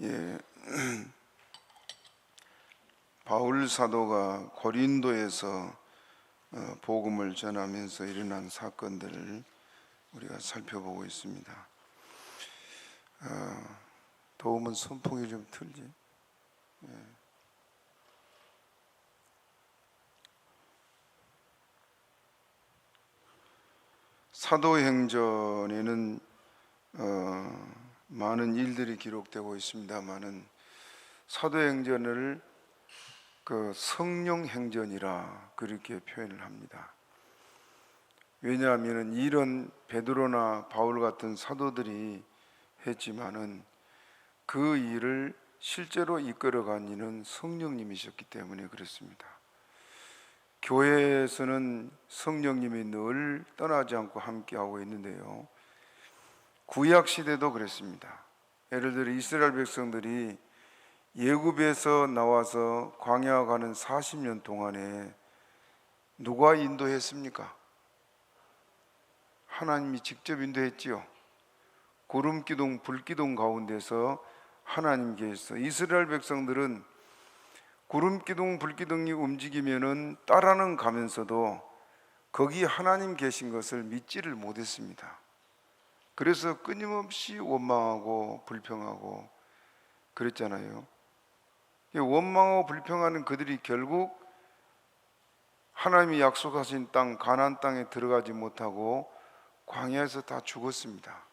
예, 바울 사도가 고린도에서 복음을 전하면서 일어난 사건들을 우리가 살펴보고 있습니다. 도움은 선풍이 좀 틀지. 사도행전에는 많은 일들이 기록되고 있습니다만은 사도행전을 성령행전이라 그렇게 표현을 합니다. 왜냐하면 이런 베드로나 바울 같은 사도들이 했지만은 그 일을 실제로 이끌어간 이는 성령님이셨기 때문에 그렇습니다. 교회에서는 성령님이 늘 떠나지 않고 함께하고 있는데요, 구약 시대도 그랬습니다. 예를 들어 이스라엘 백성들이 예굽에서 나와서 광야 가는 40년 동안에 누가 인도했습니까? 하나님이 직접 인도했지요. 구름 기둥, 불 기둥 가운데서 하나님께서, 이스라엘 백성들은 구름 기둥, 불 기둥이 움직이면은 따라는 가면서도 거기 하나님 계신 것을 믿지를 못했습니다. 그래서 끊임없이 원망하고 불평하고 그랬잖아요. 원망하고 불평하는 그들이 결국 하나님이 약속하신 땅 가나안 땅에 들어가지 못하고 광야에서 다 죽었습니다.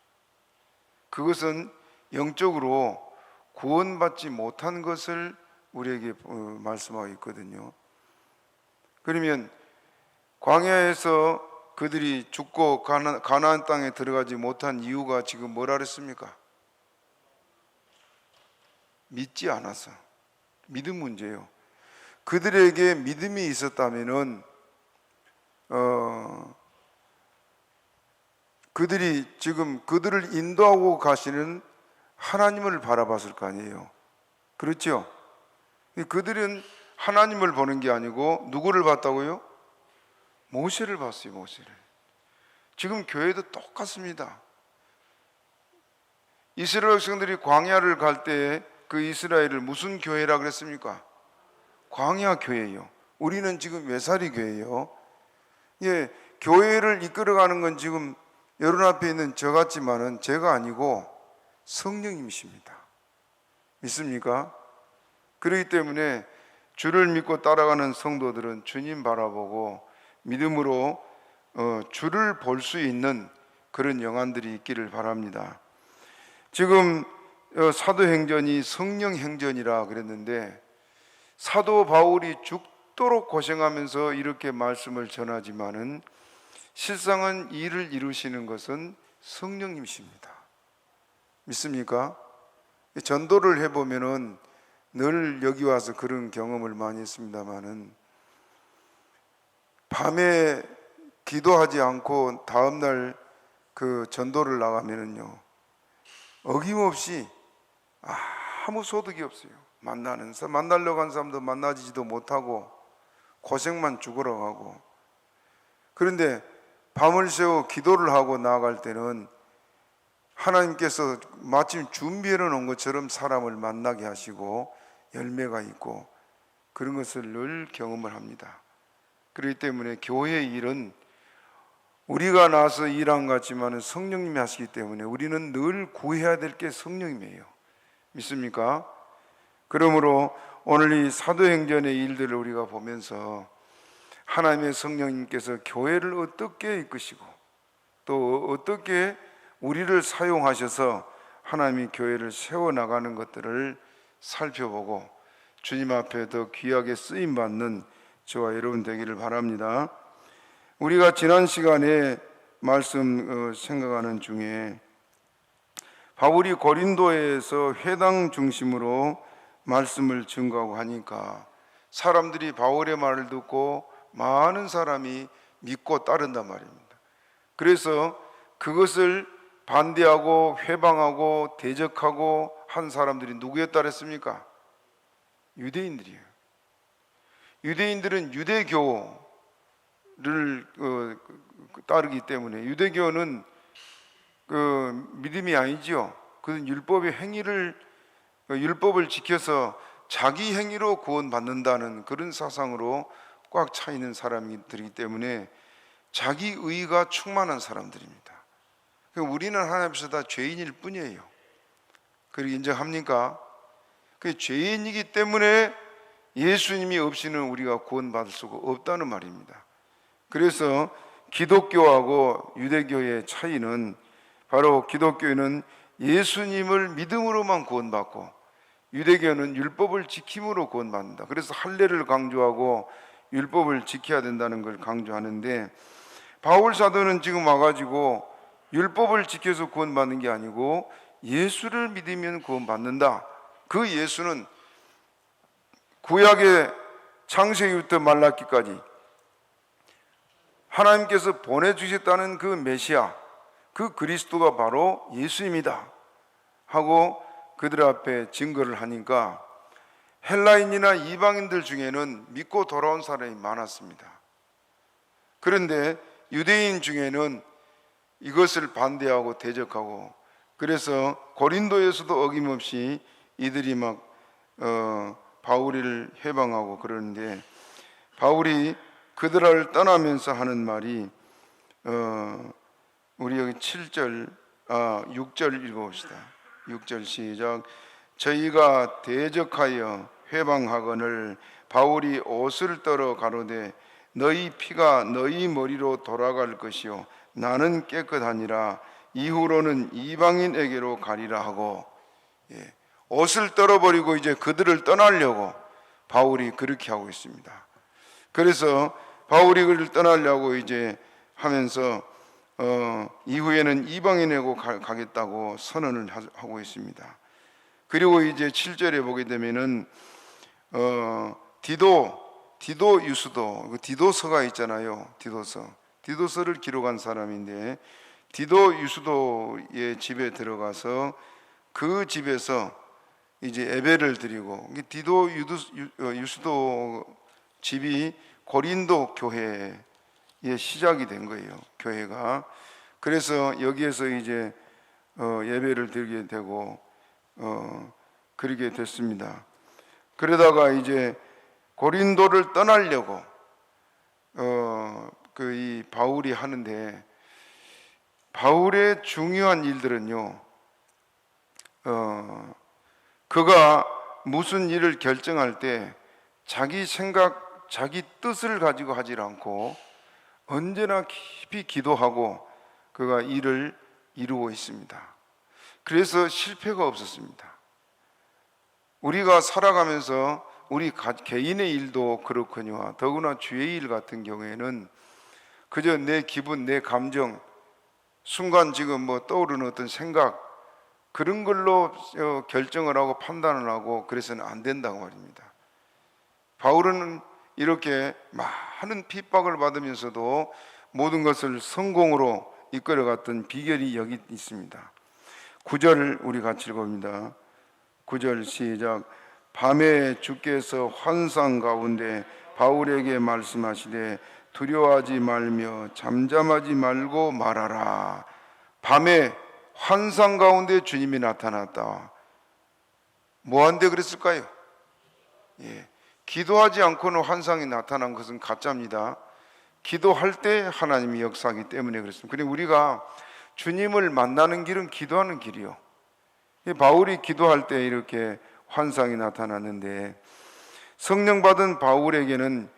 그것은 영적으로 구원받지 못한 것을 우리에게 말씀하고 있거든요. 그러면 광야에서 그들이 죽고 가나안 땅에 들어가지 못한 이유가 지금 뭐라 그랬습니까? 믿지 않아서. 믿음 문제예요. 그들에게 믿음이 있었다면은 그들이 지금 그들을 인도하고 가시는 하나님을 바라봤을 거 아니에요. 그렇죠? 그들은 하나님을 보는 게 아니고 누구를 봤다고요? 모세를 봤어요. 모세를. 지금 교회도 똑같습니다. 이스라엘 백성들이 광야를 갈 때 그 이스라엘을 무슨 교회라 그랬습니까? 광야 교회예요. 우리는 지금 외살이 교회예요. 예, 교회를 이끌어가는 건 지금 여러분 앞에 있는 저 같지만은 제가 아니고 성령님이십니다. 믿습니까? 그렇기 때문에 주를 믿고 따라가는 성도들은 주님 바라보고 믿음으로 주를 볼 수 있는 그런 영안들이 있기를 바랍니다. 지금 사도행전이 성령행전이라 그랬는데 사도 바울이 죽도록 고생하면서 이렇게 말씀을 전하지만은 실상은 일을 이루시는 것은 성령님이십니다. 믿습니까? 전도를 해보면은 늘 여기 와서 그런 경험을 많이 했습니다만은 밤에 기도하지 않고 다음날 그 전도를 나가면은요, 어김없이 아무 소득이 없어요. 만나려고 한 사람도 만나지도 못하고 고생만 죽어가고. 그런데 밤을 새워 기도를 하고 나아갈 때는 하나님께서 마침 준비해 놓은 것처럼 사람을 만나게 하시고 열매가 있고 그런 것을 늘 경험을 합니다. 그렇기 때문에 교회의 일은 우리가 나서 일한 것 같지만 성령님이 하시기 때문에 우리는 늘 구해야 될 게 성령님이에요. 믿습니까? 그러므로 오늘 이 사도행전의 일들을 우리가 보면서 하나님의 성령님께서 교회를 어떻게 이끄시고 또 어떻게 우리를 사용하셔서 하나님이 교회를 세워나가는 것들을 살펴보고 주님 앞에 더 귀하게 쓰임받는 저와 여러분 되기를 바랍니다. 우리가 지난 시간에 말씀 생각하는 중에 바울이 고린도에서 회당 중심으로 말씀을 증거하고 하니까 사람들이 바울의 말을 듣고 많은 사람이 믿고 따른단 말입니다. 그래서 그것을 반대하고 회방하고 대적하고 한 사람들이 누구에 따랐습니까? 유대인들이에요. 유대인들은 유대교를 따르기 때문에 유대교는 믿음이 아니죠. 그것은 율법의 행위를 율법을 지켜서 자기 행위로 구원받는다는 그런 사상으로 꽉 차 있는 사람들이기 때문에 자기 의가 충만한 사람들입니다. 우리는 하나님 앞에서 다 죄인일 뿐이에요. 그리고 인정합니까? 그 죄인이기 때문에 예수님이 없이는 우리가 구원받을 수가 없다는 말입니다. 그래서 기독교하고 유대교의 차이는 바로 기독교는 예수님을 믿음으로만 구원받고 유대교는 율법을 지킴으로 구원받는다. 그래서 할례를 강조하고 율법을 지켜야 된다는 걸 강조하는데, 바울 사도는 지금 와가지고 율법을 지켜서 구원받는 게 아니고 예수를 믿으면 구원받는다. 그 예수는 구약의 창세기부터 말라기까지 하나님께서 보내주셨다는 그 메시아, 그 그리스도가 바로 예수님이다 하고 그들 앞에 증거를 하니까 헬라인이나 이방인들 중에는 믿고 돌아온 사람이 많았습니다. 그런데 유대인 중에는 이것을 반대하고 대적하고, 그래서 고린도에서도 어김없이 이들이 막 바울을 해방하고 그러는데, 바울이 그들을 떠나면서 하는 말이 우리 여기 6절 읽어봅시다. 6절 시작. 저희가 대적하여 회방하거늘 바울이 옷을 떨어 가로되 너희 피가 너희 머리로 돌아갈 것이요 나는 깨끗하니라. 이후로는 이방인에게로 가리라 하고, 옷을 떨어버리고 이제 그들을 떠나려고 바울이 그렇게 하고 있습니다. 그래서 바울이 그를 떠나려고 이제 하면서 이후에는 이방인에게로 가겠다고 선언을 하고 있습니다. 그리고 이제 7절에 보게 되면은 디도 유수도, 디도서가 있잖아요. 디도서를 기록한 사람인데, 디도 유수도의 집에 들어가서 그 집에서 이제 예배를 드리고, 디도 유수도 집이 고린도 교회의 시작이 된 거예요. 교회가. 그래서 여기에서 이제 예배를 드리게 되고 그러게 됐습니다. 그러다가 이제 고린도를 떠나려고 이 바울이 하는데, 바울의 중요한 일들은요, 그가 무슨 일을 결정할 때 자기 생각, 자기 뜻을 가지고 하지 않고 언제나 깊이 기도하고 그가 일을 이루고 있습니다. 그래서 실패가 없었습니다. 우리가 살아가면서 우리 개인의 일도 그렇거니와 더구나 주의 일 같은 경우에는 그저 내 기분, 내 감정, 순간 지금 뭐 떠오르는 어떤 생각, 그런 걸로 결정을 하고 판단을 하고 그래서는 안 된다고 말입니다. 바울은 이렇게 많은 핍박을 받으면서도 모든 것을 성공으로 이끌어갔던 비결이 여기 있습니다. 9절 우리 같이 읽어봅니다. 9절 시작. 밤에 주께서 환상 가운데 바울에게 말씀하시되 두려워하지 말며 잠잠하지 말고 말하라. 밤에 환상 가운데 주님이 나타났다. 뭐한데 그랬을까요? 기도하지 않고는 환상이 나타난 것은 가짜입니다. 기도할 때 하나님이 역사하기 때문에 그렇습니다. 그리고 우리가 주님을 만나는 길은 기도하는 길이요. 바울이 기도할 때 이렇게 환상이 나타났는데, 성령 받은 바울에게는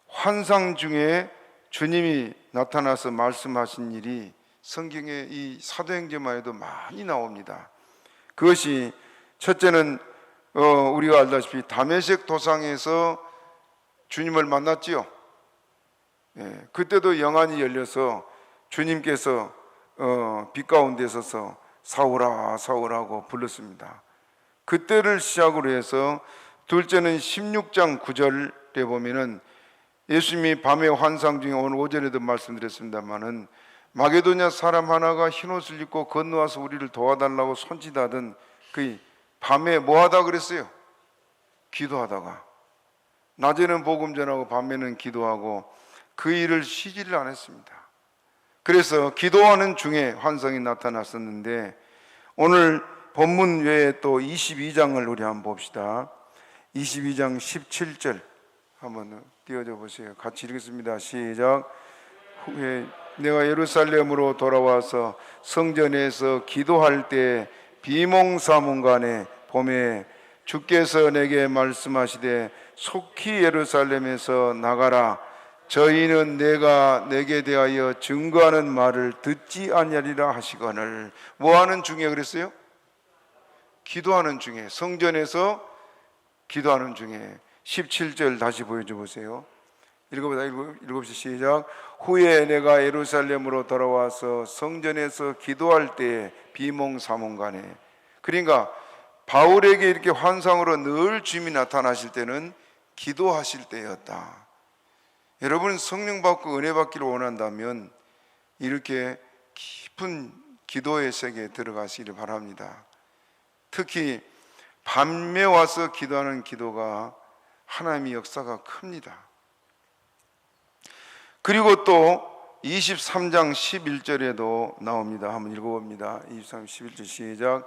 환상 중에 주님이 나타나서 말씀하신 일이 성경의 이 사도행전만 해도 많이 나옵니다. 그것이 첫째는 우리가 알다시피 다메섹 도상에서 주님을 만났지요. 그때도 영안이 열려서 주님께서 빛 가운데 서서 사울아 사울하고 불렀습니다. 그때를 시작으로 해서, 둘째는 16장 9절에 보면은 예수님이 밤의 환상 중에 오늘 5절에도 말씀드렸습니다마는 마게도냐 사람 하나가 흰옷을 입고 건너와서 우리를 도와달라고 손짓하던 그 밤에 뭐 하다 그랬어요? 기도하다가. 낮에는 복음 전하고 밤에는 기도하고 그 일을 쉬지를 않았습니다. 그래서 기도하는 중에 환상이 나타났었는데, 오늘 본문 외에 또 22장을 우리 한번 봅시다. 22장 17절 한번 띄워줘 보세요. 같이 읽겠습니다. 시작. 후에 내가 예루살렘으로 돌아와서 성전에서 기도할 때 비몽사몽간에 봄에 주께서 내게 말씀하시되 속히 예루살렘에서 나가라. 저희는 내가 내게 대하여 증거하는 말을 듣지 아니하리라 하시거늘. 뭐하는 중에 그랬어요? 기도하는 중에, 성전에서 기도하는 중에. 17절 다시 보여줘 보세요. 읽어보세요. 시작. 후에 내가 예루살렘으로 돌아와서 성전에서 기도할 때 비몽사몽간에. 그러니까 바울에게 이렇게 환상으로 늘 주님이 나타나실 때는 기도하실 때였다. 여러분 성령 받고 은혜 받기를 원한다면 이렇게 깊은 기도의 세계에 들어가시기를 바랍니다. 특히 밤에 와서 기도하는 기도가 하나님의 역사가 큽니다. 그리고 또 23장 11절에도 나옵니다. 한번 읽어봅니다. 23장 11절 시작.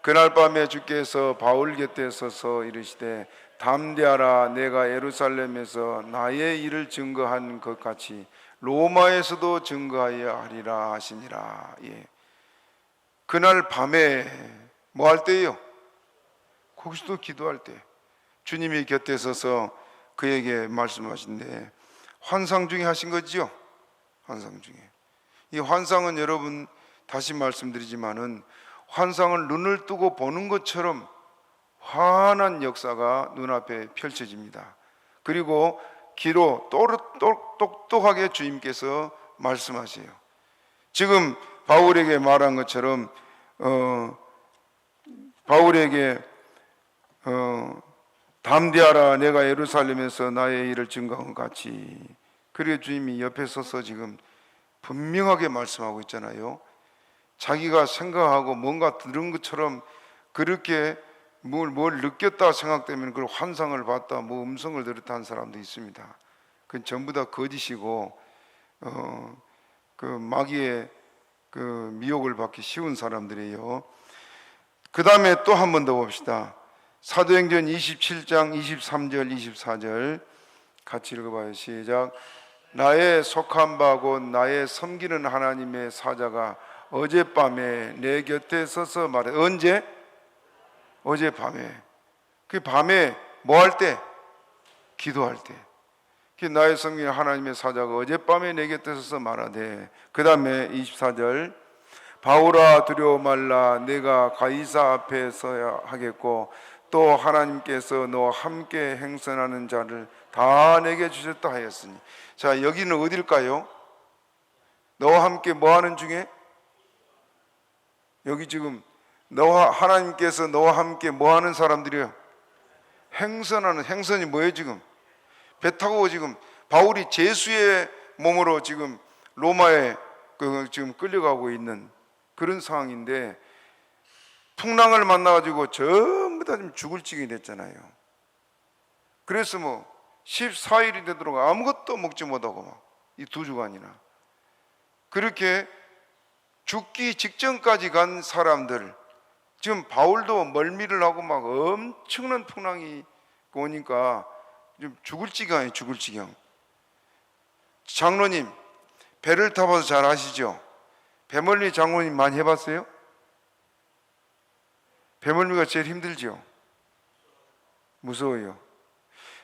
그날 밤에 주께서 바울 곁에 서서 이르시되 담대하라. 내가 예루살렘에서 나의 일을 증거한 것 같이 로마에서도 증거하여 하리라 하시니라. 그날 밤에 뭐 할 때요? 거기서도 기도할 때 주님이 곁에 서서 그에게 말씀하신데 환상 중에 하신 거죠? 환상 중에. 이 환상은 여러분 다시 말씀드리지만은 환상을 눈을 뜨고 보는 것처럼 환한 역사가 눈앞에 펼쳐집니다. 그리고 귀로 똑똑하게 주님께서 말씀하세요. 지금 바울에게 말한 것처럼 바울에게 담대하라. 내가 예루살렘에서 나의 일을 증거한 것 같이. 그래 주님이 옆에 서서 지금 분명하게 말씀하고 있잖아요. 자기가 생각하고 뭔가 들은 것처럼 그렇게 뭘 느꼈다 생각되면 그걸 환상을 봤다, 뭐 음성을 들었다 하는 사람도 있습니다. 그건 전부 다 거짓이고 그 마귀의 그 미혹을 받기 쉬운 사람들이에요. 그 다음에 또 한 번 더 봅시다. 사도행전 27장 23절 24절 같이 읽어봐요. 시작. 나의 속한 바 곧 나의 섬기는 하나님의 사자가 어젯밤에 내 곁에 서서 말해. 언제? 어젯밤에. 그 밤에 뭐 할 때? 기도할 때. 그 나의 섬기는 하나님의 사자가 어젯밤에 내 곁에 서서 말하되. 그 다음에 24절. 바울아 두려워 말라. 내가 가이사 앞에 서야 하겠고 또 하나님께서 너와 함께 행선하는 자를 다 내게 주셨다 하였으니. 자, 여기는 어딜까요? 너와 함께 뭐 하는 중에? 여기 지금 하나님께서 너와 함께 뭐 하는 사람들이에요? 행선하는. 행선이 뭐예요 지금? 배 타고 지금 바울이 제수의 몸으로 지금 로마에 지금 끌려가고 있는 그런 상황인데 풍랑을 만나가지고 전부 다 지금 죽을 지경이 됐잖아요. 그래서 뭐 14일이 되도록 아무것도 먹지 못하고 이 2주간이나 그렇게 죽기 직전까지 간 사람들. 지금 바울도 멀미를 하고 막 엄청난 풍랑이 오니까 좀 죽을 지경이에요. 죽을 지경. 장로님 배를 타봐서 잘 아시죠? 배멀미 장로님 많이 해봤어요? 배멀미가 제일 힘들죠? 무서워요.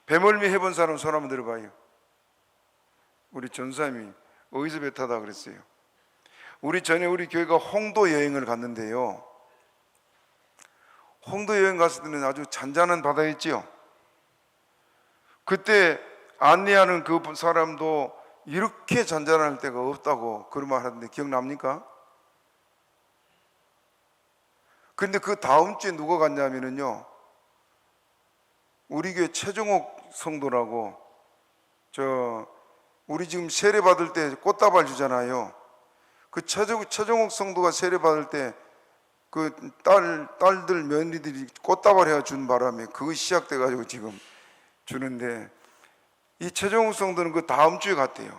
배멀미 해본 사람 손 한번 들어봐요. 우리 전사님이 어디서 배 타다 그랬어요? 우리 전에 우리 교회가 홍도 여행을 갔는데요. 홍도 여행 갔을 때는 아주 잔잔한 바다였지요. 그때 안내하는 그 사람도 이렇게 잔잔할 때가 없다고 그런 말 하던데 기억납니까? 그런데 그 다음 주에 누가 갔냐면요, 우리 교회 최종옥 성도라고, 우리 지금 세례 받을 때 꽃다발 주잖아요. 그 최종옥 성도가 세례 받을 때 그 딸들 며느리들이 꽃다발 해가 준 바람에 그거 시작돼 가지고 지금 주는데, 이 최종욱 성도는 그 다음 주에 갔대요.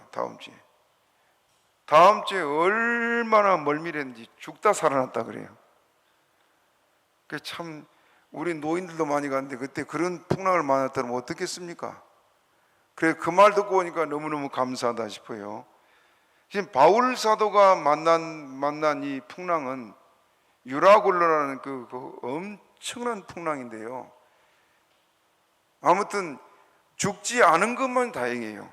다음 주에 얼마나 멀미했는지 죽다 살아났다 그래요. 참 우리 노인들도 많이 갔는데 그때 그런 풍랑을 만났다면 어떻겠습니까? 그래 그 말 듣고 오니까 너무너무 감사하다 싶어요. 지금 바울 사도가 만난 이 풍랑은 유라굴로라는 그 엄청난 풍랑인데요. 아무튼 죽지 않은 것만 다행이에요.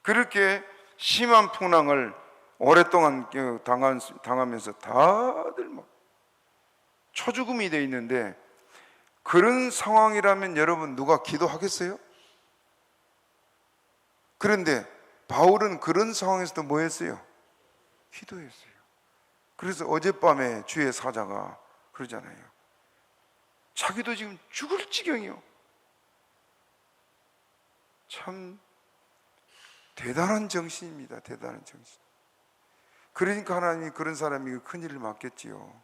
그렇게 심한 풍랑을 오랫동안 당하면서 다들 막 초죽음이 돼 있는데, 그런 상황이라면 여러분 누가 기도하겠어요? 그런데 바울은 그런 상황에서도 뭐 했어요? 기도했어요. 그래서 어젯밤에 주의 사자가 그러잖아요. 자기도 지금 죽을 지경이요. 참 대단한 정신입니다. 대단한 정신. 그러니까 하나님이 그런 사람이 큰 일을 맡겼지요.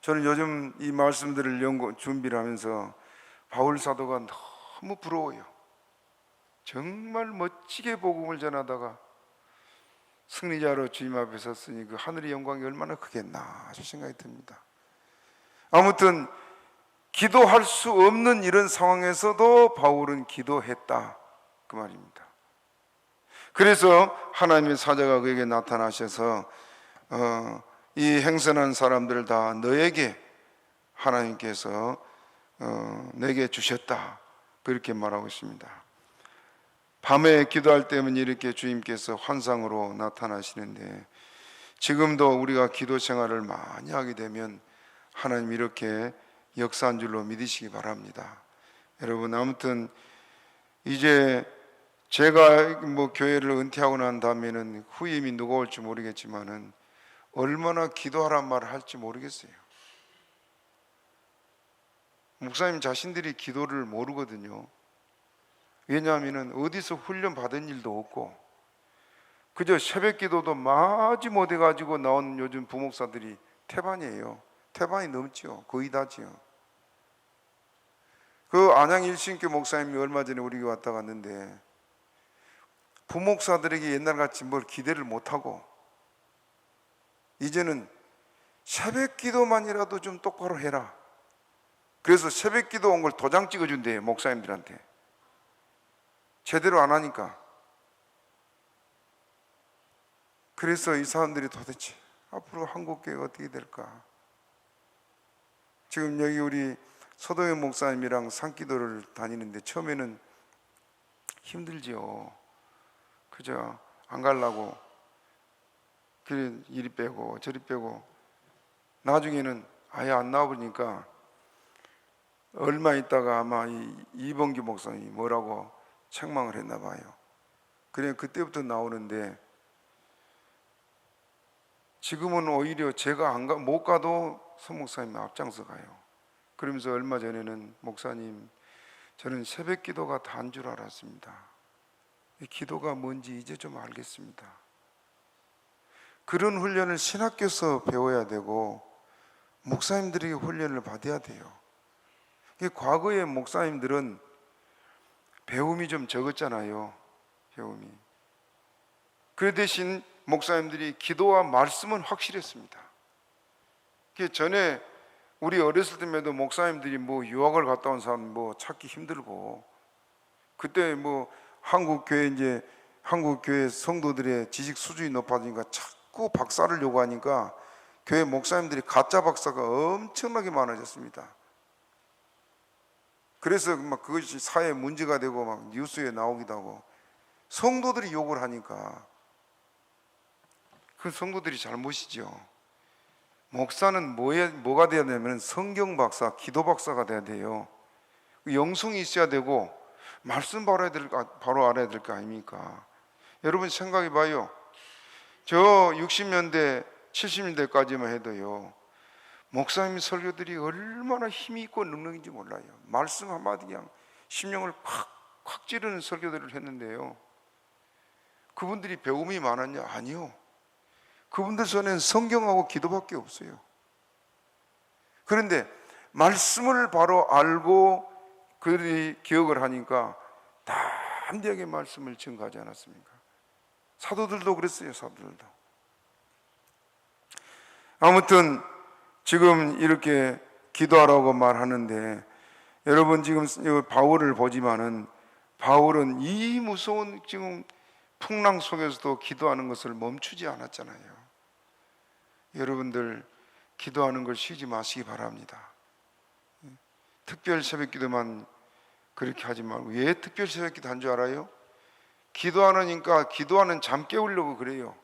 저는 요즘 이 말씀들을 준비를 하면서 바울 사도가 너무 부러워요. 정말 멋지게 복음을 전하다가 승리자로 주님 앞에 섰으니 그 하늘의 영광이 얼마나 크겠나 아주 생각이 듭니다. 아무튼 기도할 수 없는 이런 상황에서도 바울은 기도했다 그 말입니다. 그래서 하나님의 사자가 그에게 나타나셔서 이 행선한 사람들을 다 너에게 하나님께서 내게 주셨다 그렇게 말하고 있습니다. 밤에 기도할 때면 이렇게 주님께서 환상으로 나타나시는데, 지금도 우리가 기도 생활을 많이 하게 되면 하나님 이렇게 역사한 줄로 믿으시기 바랍니다. 여러분, 아무튼 이제 제가 교회를 은퇴하고 난 다음에는 후임이 누가 올지 모르겠지만은 얼마나 기도하란 말을 할지 모르겠어요. 목사님 자신들이 기도를 모르거든요. 왜냐하면 어디서 훈련 받은 일도 없고 그저 새벽 기도도 마지 못해가지고 나온 요즘 부목사들이 태반이에요. 태반이 넘죠. 거의 다지요. 그 안양 일신교 목사님이 얼마 전에 우리 교회 왔다 갔는데 부목사들에게 옛날같이 뭘 기대를 못하고 이제는 새벽 기도만이라도 좀 똑바로 해라. 그래서 새벽 기도 온 걸 도장 찍어준대요. 목사님들한테. 제대로 안 하니까. 그래서 이 사람들이 도대체 앞으로 한국교회가 어떻게 될까? 지금 여기 우리 서도현 목사님이랑 산기도를 다니는데 처음에는 힘들지요. 그저 안 가려고 그래 이리 빼고 저리 빼고 나중에는 아예 안 나와보니까 얼마 있다가 아마 이범규 목사님이 뭐라고 책망을 했나 봐요. 그래 그때부터 나오는데 지금은 오히려 제가 못 가도 서 목사님이 앞장서 가요. 그러면서 얼마 전에는 목사님 저는 새벽 기도가 다인 줄 알았습니다. 이 기도가 뭔지 이제 좀 알겠습니다. 그런 훈련을 신학교에서 배워야 되고 목사님들에게 훈련을 받아야 돼요. 과거의 목사님들은 배움이 좀 적었잖아요. 배움이. 그 대신 목사님들이 기도와 말씀은 확실했습니다. 전에 우리 어렸을 때에도 목사님들이 유학을 갔다 온 사람 찾기 힘들고 그때 한국 교회 성도들의 지식 수준이 높아지니까 자꾸 박사를 요구하니까 교회 목사님들이 가짜 박사가 엄청나게 많아졌습니다. 그래서 그것이 사회에 문제가 되고 뉴스에 나오기도 하고 성도들이 욕을 하니까 그 성도들이 잘못이죠. 목사는 뭐가 돼야 되냐면 성경 박사, 기도 박사가 돼야 돼요. 영성이 있어야 되고 말씀 바로 알아야 될 거 아닙니까? 여러분 생각해 봐요. 저 60년대 70년대까지만 해도요 목사님 설교들이 얼마나 힘이 있고 능력인지 몰라요. 말씀 한마디 그냥 심령을 콱콱 찌르는 설교들을 했는데요, 그분들이 배움이 많았냐? 아니요. 그분들 손에는 성경하고 기도밖에 없어요. 그런데 말씀을 바로 알고 그들이 기억을 하니까 담대하게 말씀을 증거하지 않았습니까? 사도들도 그랬어요. 사도들도. 아무튼 지금 이렇게 기도하라고 말하는데, 여러분 지금 바울을 보지만은 바울은 이 무서운 지금 풍랑 속에서도 기도하는 것을 멈추지 않았잖아요. 여러분들 기도하는 걸 쉬지 마시기 바랍니다. 특별 새벽기도만 그렇게 하지 말고. 왜 특별 새벽기도 한 줄 알아요? 기도하니까 기도하는 잠 깨우려고 그래요.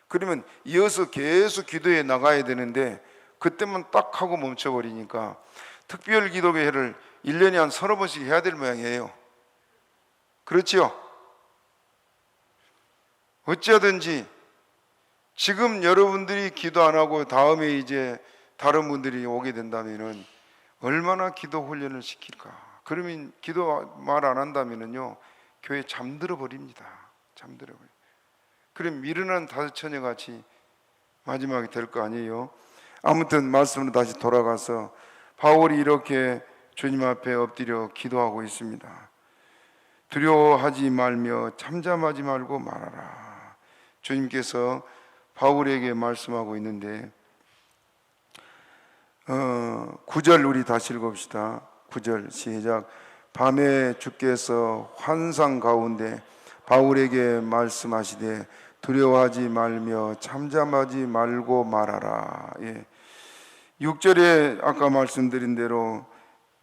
그러면 이어서 계속 기도해 나가야 되는데 그때만 딱 하고 멈춰버리니까 특별 기도회를 1년에 한 30번씩 해야 될 모양이에요. 그렇지요? 어찌하든지 지금 여러분들이 기도 안 하고 다음에 이제 다른 분들이 오게 된다면은 얼마나 기도 훈련을 시킬까? 그러면 기도 말 안 한다면은요, 교회 잠들어 버립니다. 잠들어 버려. 그럼 미련한 다섯 처녀 같이 마지막에 될 거 아니에요? 아무튼 말씀으로 다시 돌아가서 바울이 이렇게 주님 앞에 엎드려 기도하고 있습니다. 두려워하지 말며 잠잠하지 말고 말하라. 주님께서 바울에게 말씀하고 있는데 9절 우리 다시 읽읍시다. 9절 시작. 밤에 주께서 환상 가운데 바울에게 말씀하시되 두려워하지 말며 잠잠하지 말고 말하라. 6절에 아까 말씀드린 대로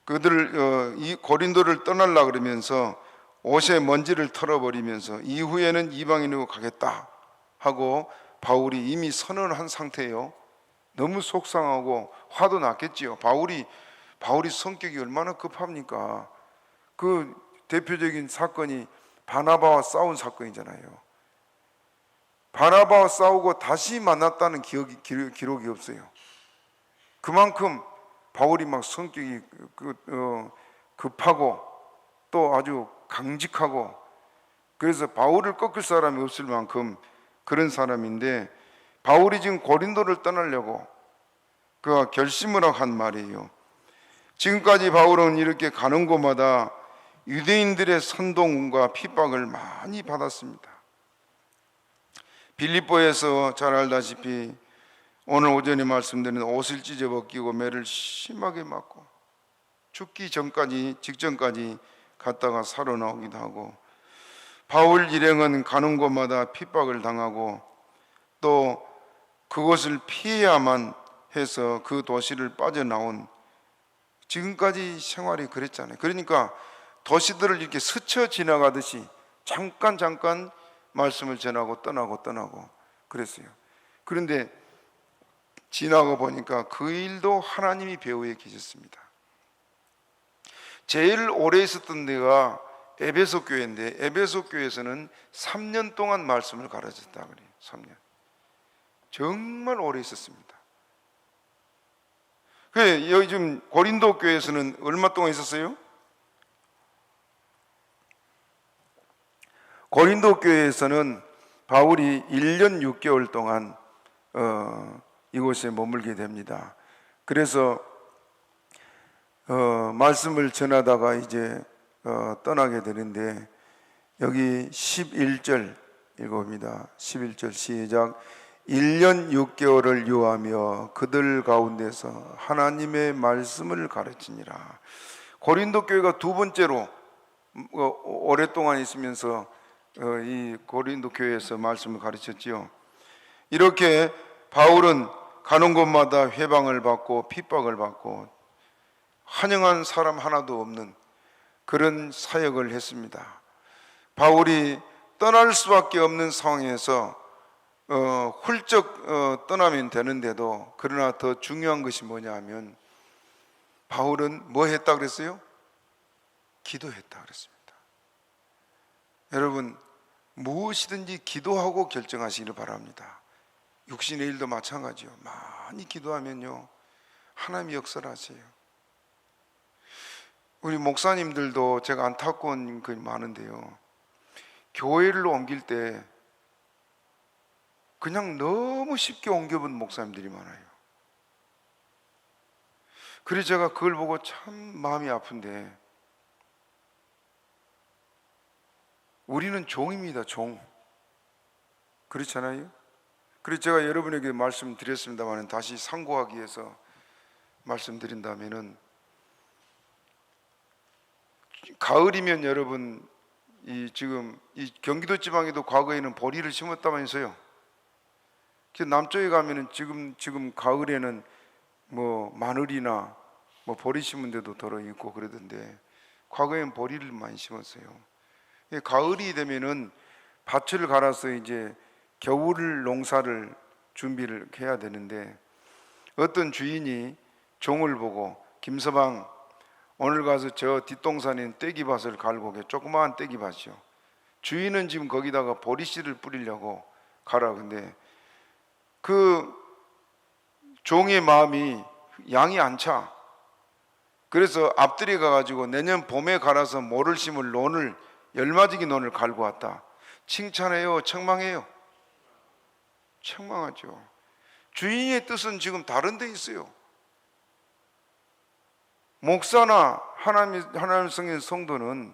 그들 이 고린도를 떠나려 그러면서 옷에 먼지를 털어버리면서 이후에는 이방인으로 가겠다 하고 바울이 이미 선언한 상태예요. 너무 속상하고 화도 났겠지요. 바울이 성격이 얼마나 급합니까? 그 대표적인 사건이 바나바와 싸운 사건이잖아요. 바나바와 싸우고 다시 만났다는 기록이 없어요. 그만큼 바울이 막 성격이 급하고 또 아주 강직하고, 그래서 바울을 꺾을 사람이 없을 만큼 그런 사람인데, 바울이 지금 고린도를 떠나려고 그가 결심을 한 말이에요. 지금까지 바울은 이렇게 가는 곳마다 유대인들의 선동과 핍박을 많이 받았습니다. 빌립보에서 잘 알다시피 오늘 오전에 말씀드린 옷을 찢어 벗기고 매를 심하게 맞고 죽기 직전까지 갔다가 살아나오기도 하고, 바울 일행은 가는 곳마다 핍박을 당하고 또 그것을 피해야만 해서 그 도시를 빠져나온, 지금까지 생활이 그랬잖아요. 그러니까 도시들을 이렇게 스쳐 지나가듯이 잠깐 말씀을 전하고 떠나고 그랬어요. 그런데 지나고 보니까 그 일도 하나님이 배후에 계셨습니다. 제일 오래 있었던 데가 에베소 교회인데, 에베소 교회에서는 3년 동안 말씀을 가르쳤다 그래요. 3년. 정말 오래 있었습니다. 그래, 여기 지금 고린도 교회에서는 얼마 동안 있었어요? 고린도 교회에서는 바울이 1년 6개월 동안 이곳에 머물게 됩니다. 그래서 말씀을 전하다가 이제 떠나게 되는데, 여기 11절 읽어봅니다. 11절 시작. 1년 6개월을 유하며 그들 가운데서 하나님의 말씀을 가르치니라. 고린도 교회가 두 번째로 오랫동안 있으면서 이 고린도 교회에서 말씀을 가르쳤지요. 이렇게 바울은 가는 곳마다 회방을 받고 핍박을 받고 환영한 사람 하나도 없는 그런 사역을 했습니다. 바울이 떠날 수밖에 없는 상황에서 훌쩍 떠나면 되는데도, 그러나 더 중요한 것이 뭐냐 하면 바울은 뭐 했다 그랬어요? 기도했다 그랬습니다. 여러분, 무엇이든지 기도하고 결정하시기를 바랍니다. 육신의 일도 마찬가지요. 많이 기도하면요, 하나님이 역사를 하세요. 우리 목사님들도 제가 안타까운 게 많은데요, 교회를 옮길 때 그냥 너무 쉽게 옮겨본 목사님들이 많아요. 그래서 제가 그걸 보고 참 마음이 아픈데, 우리는 종입니다. 종. 그렇잖아요. 그래서 제가 여러분에게 말씀드렸습니다만 다시 상고하기 위해서 말씀드린다면은, 가을이면 여러분 지금 이 경기도 지방에도 과거에는 보리를 심었다면서요. 남쪽에 가면은 지금 가을에는 뭐 마늘이나 뭐 보리 심은 데도 덜어 있고 그러던데, 과거엔 보리를 많이 심었어요. 가을이 되면은 밭을 갈아서 이제 겨울 농사를 준비를 해야 되는데, 어떤 주인이 종을 보고 김서방 오늘 가서 저 뒷동산에 있는 떼기밭을 갈고 게, 조그마한 떼기밭이요. 주인은 지금 거기다가 보리씨를 뿌리려고 가라. 근데 그 종의 마음이 양이 안 차. 그래서 앞들이 가가지고 내년 봄에 갈아서 모를 심을 논을, 열마지기 논을 갈고 왔다. 칭찬해요? 책망해요? 책망하죠. 주인의 뜻은 지금 다른 데 있어요. 목사나 하나님 성인 성도는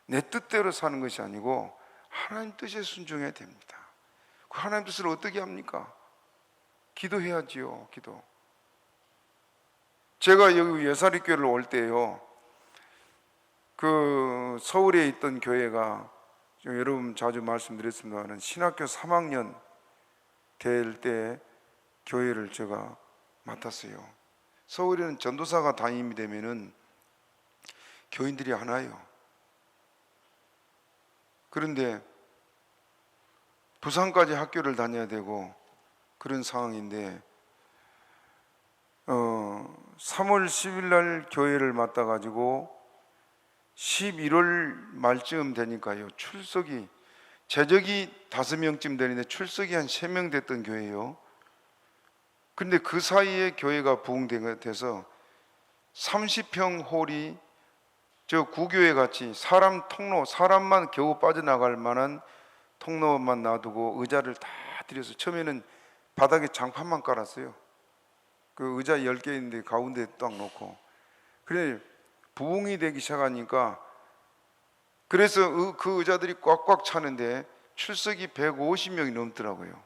내 뜻대로 사는 것이 아니고 하나님 뜻에 순종해야 됩니다. 그 하나님 뜻을 어떻게 합니까? 기도해야지요. 기도. 제가 여기 예사리 교회를 올 때요, 그 서울에 있던 교회가, 여러분 자주 말씀드렸습니다만 신학교 3학년 될 때 교회를 제가 맡았어요. 서울에는 전도사가 담임이 되면은 교인들이 안 와요. 그런데 부산까지 학교를 다녀야 되고 그런 상황인데, 3월 10일 날 교회를 맡아 가지고 11월 말쯤 되니까요, 출석이, 재적이 5명쯤 되는데 출석이 한 3명 됐던 교회예요. 근데 그 사이에 교회가 부흥돼서 30평 홀이 저 구교회 같이 사람 통로, 사람만 겨우 빠져나갈 만한 통로만 놔두고 의자를 다 들여서, 처음에는 바닥에 장판만 깔았어요. 그 의자 10개 있는데 가운데 딱 놓고. 그래 부흥이 되기 시작하니까, 그래서 그 의자들이 꽉꽉 차는데 출석이 150명이 넘더라고요.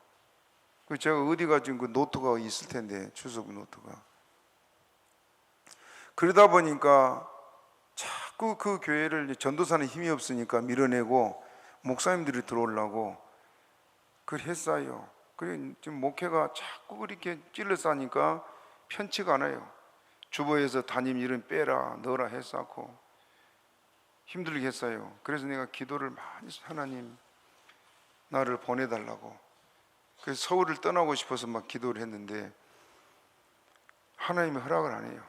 제가 어디가 지금 그 노트가 있을 텐데, 출석 노트가. 그러다 보니까 자꾸 그 교회를, 전도사는 힘이 없으니까 밀어내고 목사님들이 들어오려고 그걸 했어요. 그래 지금 목회가 자꾸 그렇게 찔러 싸니까 편치가 않아요. 주보에서 담임 이름 빼라 넣어라 했었고 힘들게 했어요. 그래서 내가 기도를 많이 했어요. 하나님 나를 보내달라고. 그래서 서울을 떠나고 싶어서 막 기도를 했는데 하나님이 허락을 안 해요.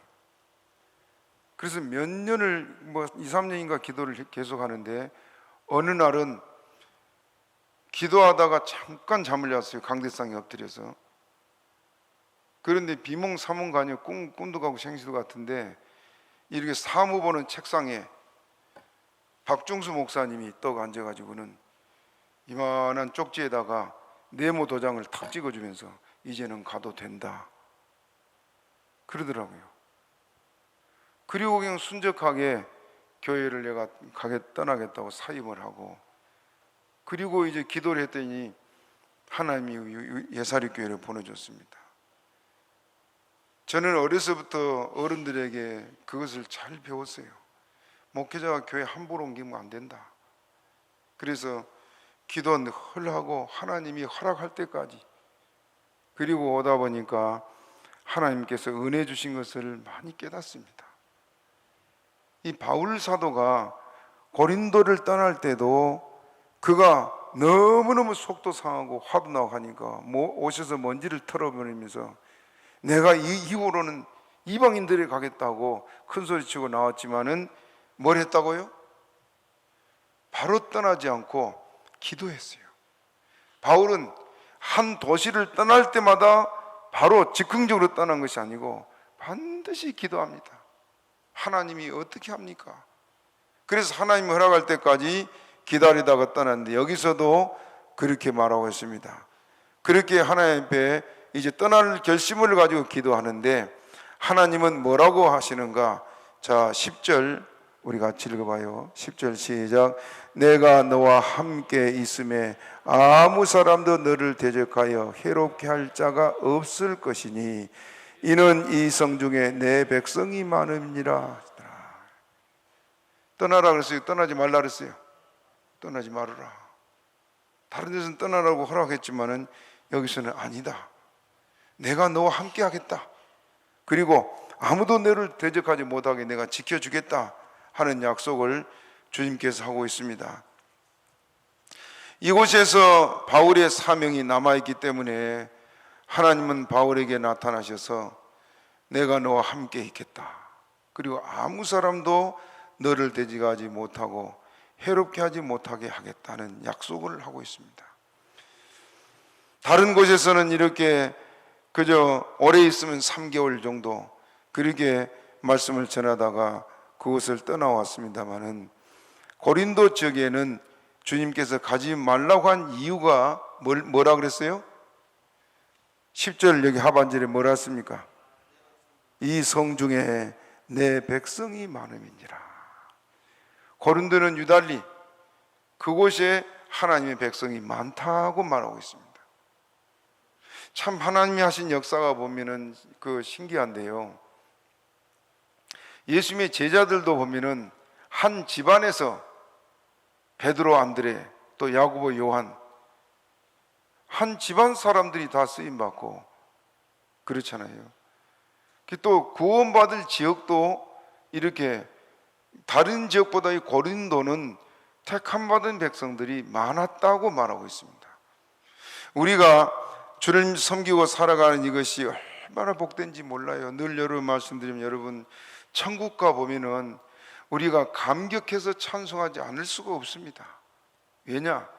그래서 몇 년을, 뭐 2, 3년인가 기도를 계속 하는데, 어느 날은 기도하다가 잠깐 잠을 잤어요. 강대상에 엎드려서. 그런데 비몽사몽간이요, 꿈도 가고 생시도 같은데, 이렇게 사무 보는 책상에 박중수 목사님이 떡 앉아가지고는 이만한 쪽지에다가 네모 도장을 탁 찍어주면서 이제는 가도 된다 그러더라고요. 그리고 그냥 순적하게 교회를 내가 떠나겠다고 사임을 하고, 그리고 이제 기도를 했더니 하나님이 예사리 교회를 보내줬습니다. 저는 어려서부터 어른들에게 그것을 잘 배웠어요. 목회자가 교회 함부로 옮기면 안 된다. 그래서 기도 헐하고 하나님이 허락할 때까지, 그리고 오다 보니까 하나님께서 은혜 주신 것을 많이 깨닫습니다. 이 바울 사도가 고린도를 떠날 때도 그가 너무너무 속도 상하고 화도 나고 하니까 오셔서 먼지를 털어버리면서 내가 이후로는 이방인들에 가겠다고 큰 소리치고 나왔지만은 뭘 했다고요? 바로 떠나지 않고 기도했어요. 바울은 한 도시를 떠날 때마다 바로 즉흥적으로 떠난 것이 아니고 반드시 기도합니다. 하나님이 어떻게 합니까? 그래서 하나님이 허락할 때까지 기다리다가 떠났는데, 여기서도 그렇게 말하고 있습니다. 그렇게 하나님 앞에 이제 떠날 결심을 가지고 기도하는데, 하나님은 뭐라고 하시는가? 자, 10절 우리 같이 읽어봐요. 10절 시작. 내가 너와 함께 있음에 아무 사람도 너를 대적하여 해롭게 할 자가 없을 것이니 이는 이 성중에 내 백성이 많음이니라. 떠나라 그랬어요? 떠나지 말라 그랬어요? 떠나지 말아라. 다른 데서는 떠나라고 허락했지만은 여기서는 아니다. 내가 너와 함께 하겠다. 그리고 아무도 너를 대적하지 못하게 내가 지켜주겠다 하는 약속을 주님께서 하고 있습니다. 이곳에서 바울의 사명이 남아있기 때문에 하나님은 바울에게 나타나셔서 내가 너와 함께 있겠다. 그리고 아무 사람도 너를 대적하지 못하고 해롭게 하지 못하게 하겠다는 약속을 하고 있습니다. 다른 곳에서는 이렇게 그저 오래 있으면 3개월 정도 그렇게 말씀을 전하다가 그곳을 떠나왔습니다마는 고린도 지역에는 주님께서 가지 말라고 한 이유가 뭐라 그랬어요? 10절 여기 하반절에 뭐라 했습니까? 이 성중에 내 백성이 많음이니라. 고린도는 유달리 그곳에 하나님의 백성이 많다고 말하고 있습니다. 참 하나님이 하신 역사가 보면은 그 신기한데요. 예수님의 제자들도 보면은 한 집안에서 베드로, 안드레, 또 야고보, 요한 한 집안 사람들이 다 쓰임 받고 그렇잖아요. 또 구원받을 지역도 이렇게 다른 지역보다 이 고린도는 택함 받은 백성들이 많았다고 말하고 있습니다. 우리가 주를 섬기고 살아가는 이것이 얼마나 복된지 몰라요. 늘 여러분 말씀드리면 여러분 천국 가 보면은 우리가 감격해서 찬송하지 않을 수가 없습니다. 왜냐?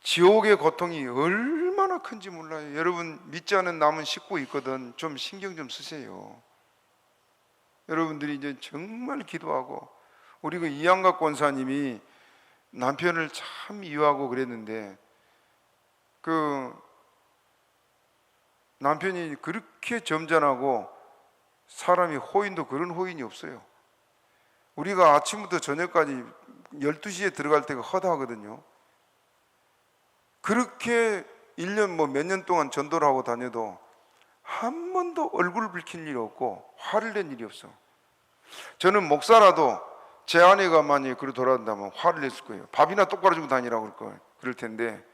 지옥의 고통이 얼마나 큰지 몰라요. 여러분 믿지 않은 남은 식구 있거든. 좀 신경 좀 쓰세요. 여러분들이 이제 정말 기도하고 우리 그 이양각 권사님이 남편을 참 미워하고 그랬는데 그 남편이 그렇게 점잖하고 사람이 호인도 그런 호인이 없어요. 우리가 아침부터 저녁까지 12시에 들어갈 때가 허다하거든요. 그렇게 1년 몇 년 동안 전도를 하고 다녀도 한 번도 얼굴 붉힌 일이 없고 화를 낸 일이 없어. 저는 목사라도 제 아내가 만약에 그러 돌아간다면 화를 냈을 거예요. 밥이나 똑바로 주고 다니라고 그럴 텐데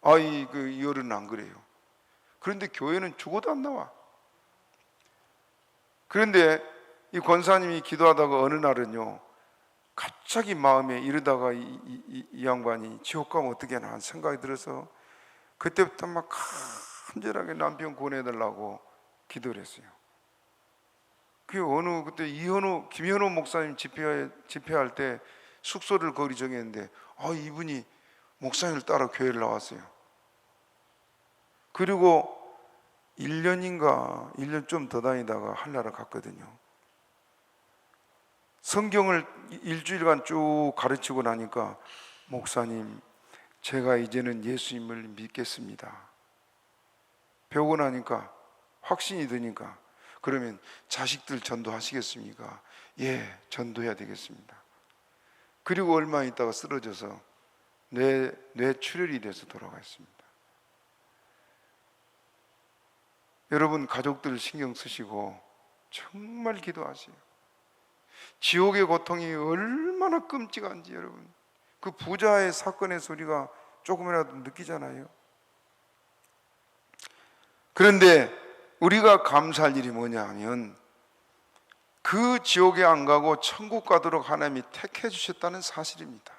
이 어른은 안 그래요. 그런데 교회는 죽어도 안 나와. 그런데 이 권사님이 기도하다가 어느 날은요 갑자기 마음에 이러다가 이 양반이 지옥 가면 어떻게 하나 생각이 들어서 그때부터 막 간절하게 남편 구원해달라고 기도를 했어요. 그때 김현우 목사님 집회할 때 숙소를 거기 정했는데 이분이 목사님을 따라 교회를 나왔어요. 그리고 1년 좀 더 다니다가 한나라 갔거든요. 성경을 일주일간 쭉 가르치고 나니까 목사님 제가 이제는 예수님을 믿겠습니다. 배우고 나니까 확신이 드니까 그러면 자식들 전도하시겠습니까? 예, 전도해야 되겠습니다. 그리고 얼마 있다가 쓰러져서 뇌 출혈이 돼서 돌아갔습니다. 여러분 가족들 신경 쓰시고 정말 기도하세요. 지옥의 고통이 얼마나 끔찍한지 여러분 그 부자의 사건의 소리가 조금이라도 느끼잖아요. 그런데 우리가 감사할 일이 뭐냐 하면 그 지옥에 안 가고 천국 가도록 하나님이 택해 주셨다는 사실입니다.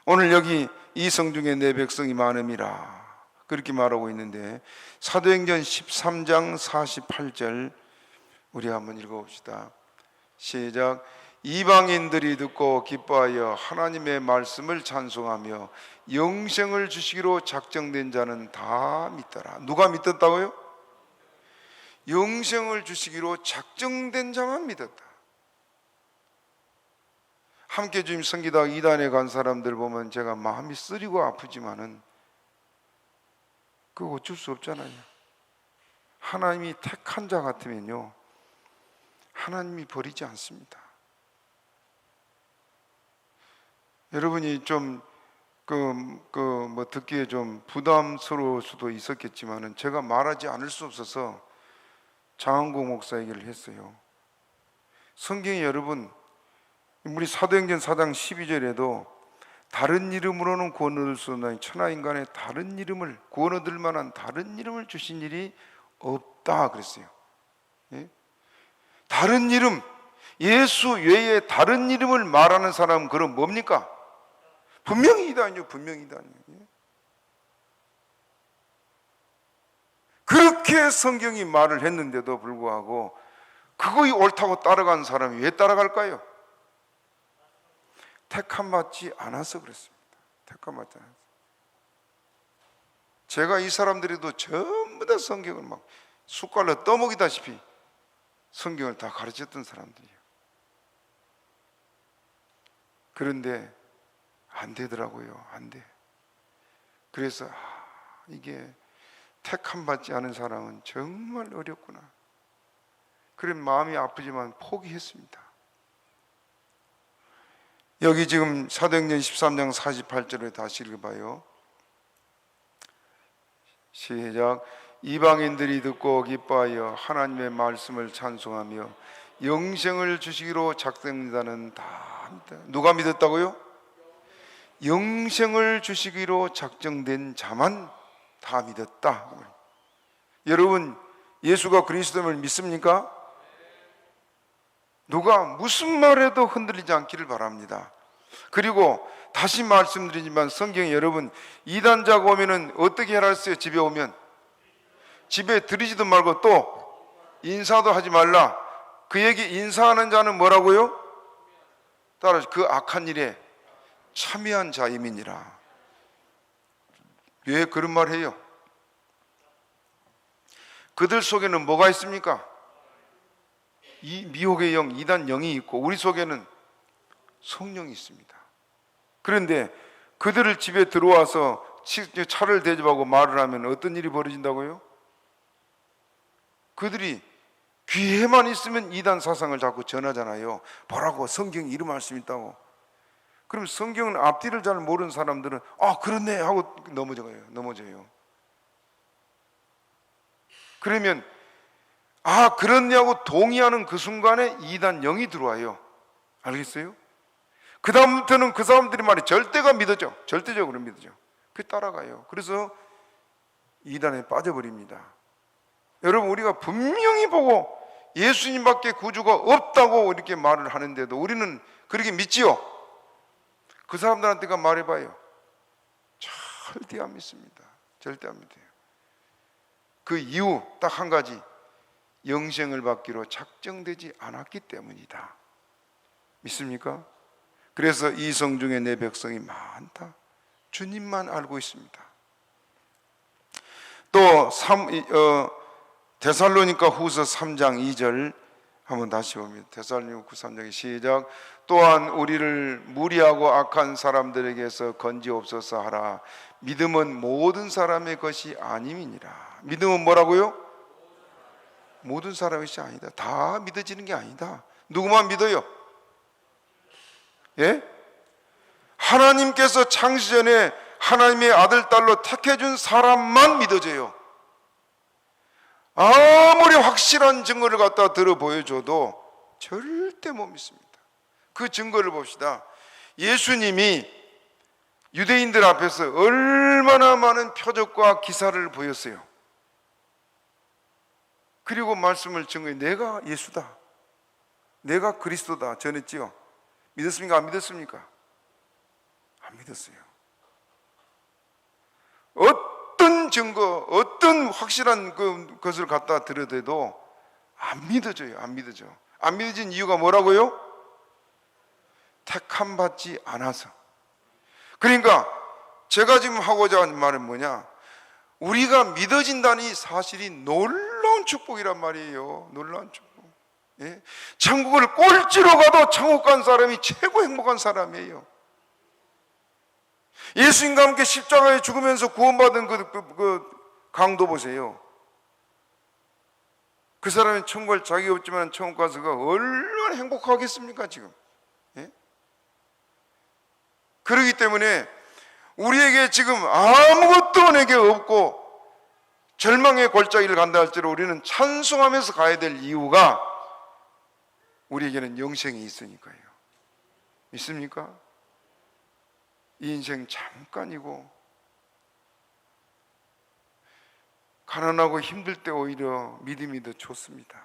오늘 여기 이 성중에 내 백성이 많음이라 그렇게 말하고 있는데 사도행전 13장 48절 우리 한번 읽어봅시다. 시작. 이방인들이 듣고 기뻐하여 하나님의 말씀을 찬송하며 영생을 주시기로 작정된 자는 다 믿더라. 누가 믿었다고요? 영생을 주시기로 작정된 자만 믿었다. 함께 주님 섬기다가 이단에 간 사람들 보면 제가 마음이 쓰리고 아프지만은 그거 어쩔 수 없잖아요. 하나님이 택한 자 같으면요 하나님이 버리지 않습니다. 여러분이 좀 뭐 듣기에 좀 부담스러울 수도 있었겠지만은 제가 말하지 않을 수 없어서 장한국 목사에게를 했어요. 성경에 여러분, 우리 사도행전 4장 12절에도 다른 이름으로는 구원 얻을 수 없나니 천하인간의 다른 이름을, 구원 얻을 만한 다른 이름을 주신 일이 없다 그랬어요. 예? 다른 이름, 예수 외에 다른 이름을 말하는 사람은 그럼 뭡니까? 분명히 이단이요, 분명히 이단이요. 예? 그렇게 성경이 말을 했는데도 불구하고 그거이 옳다고 따라간 사람이 왜 따라갈까요? 택함 받지 않아서 그렇습니다. 택함 받지 않아서. 제가 이 사람들에도 전부 다 성경을 막 숟갈로 떠먹이다시피 성경을 다 가르쳤던 사람들이에요. 그런데 안 되더라고요. 안 돼. 그래서 이게 택함 받지 않은 사람은 정말 어렵구나. 그래 마음이 아프지만 포기했습니다. 여기 지금 사도행전 13장 48절을 다시 읽어봐요. 시작. 이방인들이 듣고 기뻐하여 하나님의 말씀을 찬송하며 영생을 주시기로 작정자는 다 믿다. 누가 믿었다고요? 영생을 주시기로 작정된 자만 다 믿었다. 여러분, 예수가 그리스도임을 믿습니까? 누가 무슨 말해도 흔들리지 않기를 바랍니다. 그리고 다시 말씀드리지만 성경에 여러분, 이단자가 오면은 어떻게 하라 했어요? 집에 오면 집에 들이지도 말고 또 인사도 하지 말라. 그에게 인사하는 자는 뭐라고요? 따라 그 악한 일에 참여한 자임이니라. 왜 그런 말 해요? 그들 속에는 뭐가 있습니까? 이 미혹의 영, 이단 영이 있고 우리 속에는 성령이 있습니다. 그런데 그들을 집에 들어와서 차를 대접하고 말을 하면 어떤 일이 벌어진다고요? 그들이 귀에만 있으면 이단 사상을 자꾸 전하잖아요. 보라고 성경에 이런 말씀이 있다고. 그럼 성경은 앞뒤를 잘 모르는 사람들은 그렇네 하고 넘어져요. 그러면 그렇냐고 동의하는 그 순간에 이단 영이 들어와요. 알겠어요? 그 다음부터는 그 사람들이 말이 절대가 믿어져. 절대적으로 믿어져. 그 따라가요. 그래서 이단에 빠져버립니다. 여러분, 우리가 분명히 보고 예수님밖에 구주가 없다고 이렇게 말을 하는데도 우리는 그렇게 믿지요? 그 사람들한테가 말해봐요. 절대 안 믿습니다. 절대 안 믿어요. 그 이유 딱 한 가지, 영생을 받기로 작정되지 않았기 때문이다. 믿습니까? 그래서 이성 중에 내 백성이 많다. 주님만 알고 있습니다. 또 데살로니가 후서 3장 2절 한번 다시 봅니다. 데살로니가 후서 3장의 시작. 또한 우리를 무리하고 악한 사람들에게서 건지옵소서 하라. 믿음은 모든 사람의 것이 아님이니라. 믿음은 뭐라고요? 모든 사람의 것이 아니다. 다 믿어지는 게 아니다. 누구만 믿어요? 예? 하나님께서 창시 전에 하나님의 아들 딸로 택해준 사람만 믿어져요. 아무리 확실한 증거를 갖다 들어 보여줘도 절대 못 믿습니다. 그 증거를 봅시다. 예수님이 유대인들 앞에서 얼마나 많은 표적과 기사를 보였어요. 그리고 말씀을 증거해 내가 예수다, 내가 그리스도다 전했지요. 믿었습니까? 안 믿었습니까? 안 믿었어요. 어떤 증거, 어떤 확실한 것을 갖다 들여대도 안 믿어져요. 안 믿어져. 안 믿어진 이유가 뭐라고요? 택함 받지 않아서. 그러니까 제가 지금 하고자 하는 말은 뭐냐, 우리가 믿어진다니 사실이 놀라운 축복이란 말이에요. 놀라운 축복. 예? 천국을 꼴찌로 가도 천국 간 사람이 최고 행복한 사람이에요. 예수님과 함께 십자가에 죽으면서 구원받은 그 강도 보세요. 그 사람은 천국 갈 자격이 없지만 천국 가서가 얼마나 행복하겠습니까 지금. 예? 그렇기 때문에 우리에게 지금 아무것도 내게 없고 절망의 골짜기를 간다 할지라도 우리는 찬송하면서 가야 될 이유가 우리에게는 영생이 있으니까요. 믿습니까? 이 인생 잠깐이고 가난하고 힘들 때 오히려 믿음이 더 좋습니다.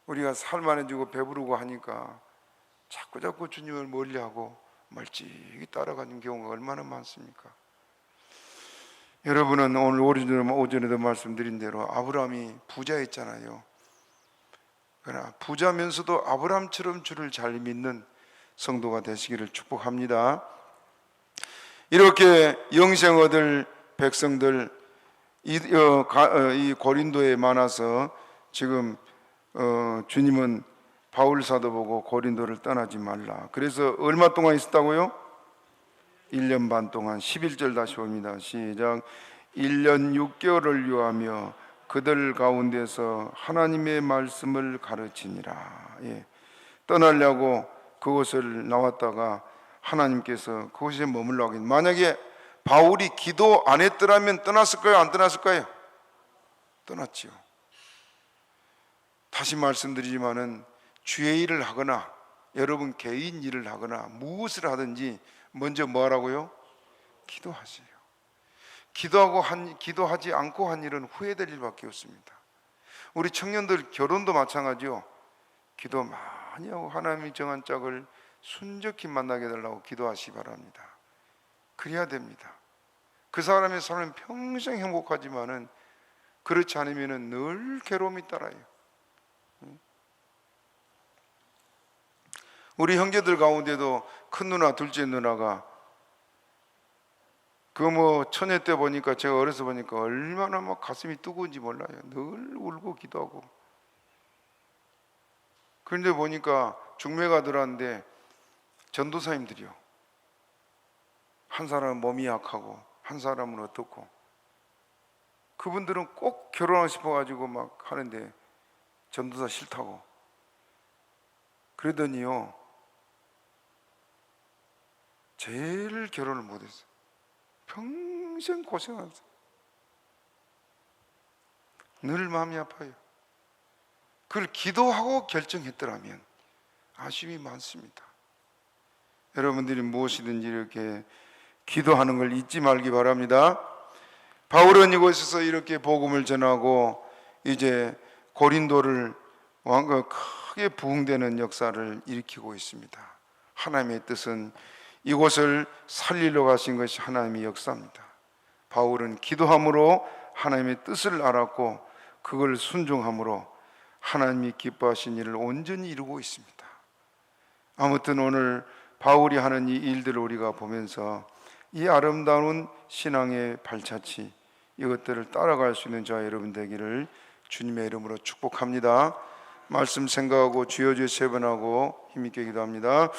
우리가 살만해지고 배부르고 하니까 자꾸 주님을 멀리하고 멀찍이 따라가는 경우가 얼마나 많습니까? 여러분은 오늘 오전에도 말씀드린 대로 아브라함이 부자였잖아요. 그러나 부자면서도 아브라함처럼 주를 잘 믿는 성도가 되시기를 축복합니다. 이렇게 영생 얻을 백성들 이 고린도에 많아서 지금 주님은 바울 사도 보고 고린도를 떠나지 말라. 그래서 얼마 동안 있었다고요? 1년 반 동안. 11절 다시 봅니다. 시작. 1년 6개월을 유하며 그들 가운데서 하나님의 말씀을 가르치니라. 예. 떠나려고 그곳을 나왔다가 하나님께서 그곳에 머물러 하긴. 만약에 바울이 기도 안 했더라면 떠났을까요? 안 떠났을까요? 떠났지요. 다시 말씀드리지만은 주의 일을 하거나 여러분 개인 일을 하거나 무엇을 하든지 먼저 뭐 하라고요? 기도하세요. 기도하지 않고 한 일은 후회될 일밖에 없습니다. 우리 청년들 결혼도 마찬가지요. 기도 많이 하고 하나님이 정한 짝을 순적히 만나게 해달라고 기도하시기 바랍니다. 그래야 됩니다. 그 사람의 삶은 평생 행복하지만은 그렇지 않으면은 늘 괴로움이 따라요. 우리 형제들 가운데도 큰 누나, 둘째 누나가 처녀 때 보니까 제가 어려서 보니까 얼마나 막 가슴이 뜨거운지 몰라요. 늘 울고 기도하고. 그런데 보니까 중매가 들어왔는데 전도사님들이요. 한 사람은 몸이 약하고 한 사람은 어떻고. 그분들은 꼭 결혼하고 싶어가지고 막 하는데 전도사 싫다고. 그러더니요. 제일 결혼을 못했어요. 평생 고생하셨어요. 늘 마음이 아파요. 그걸 기도하고 결정했더라면 아쉬움이 많습니다. 여러분들이 무엇이든지 이렇게 기도하는 걸 잊지 말기 바랍니다. 바울은 이곳에서 이렇게 복음을 전하고 이제 고린도를 크게 부흥되는 역사를 일으키고 있습니다. 하나님의 뜻은 이곳을 살리러 가신 것이 하나님의 역사입니다. 바울은 기도함으로 하나님의 뜻을 알았고 그걸 순종함으로 하나님이 기뻐하신 일을 온전히 이루고 있습니다. 아무튼 오늘 바울이 하는 이 일들을 우리가 보면서 이 아름다운 신앙의 발자취, 이것들을 따라갈 수 있는 저와 여러분 되기를 주님의 이름으로 축복합니다. 말씀 생각하고 주여 주여 세 번 하고 힘있게 기도합니다.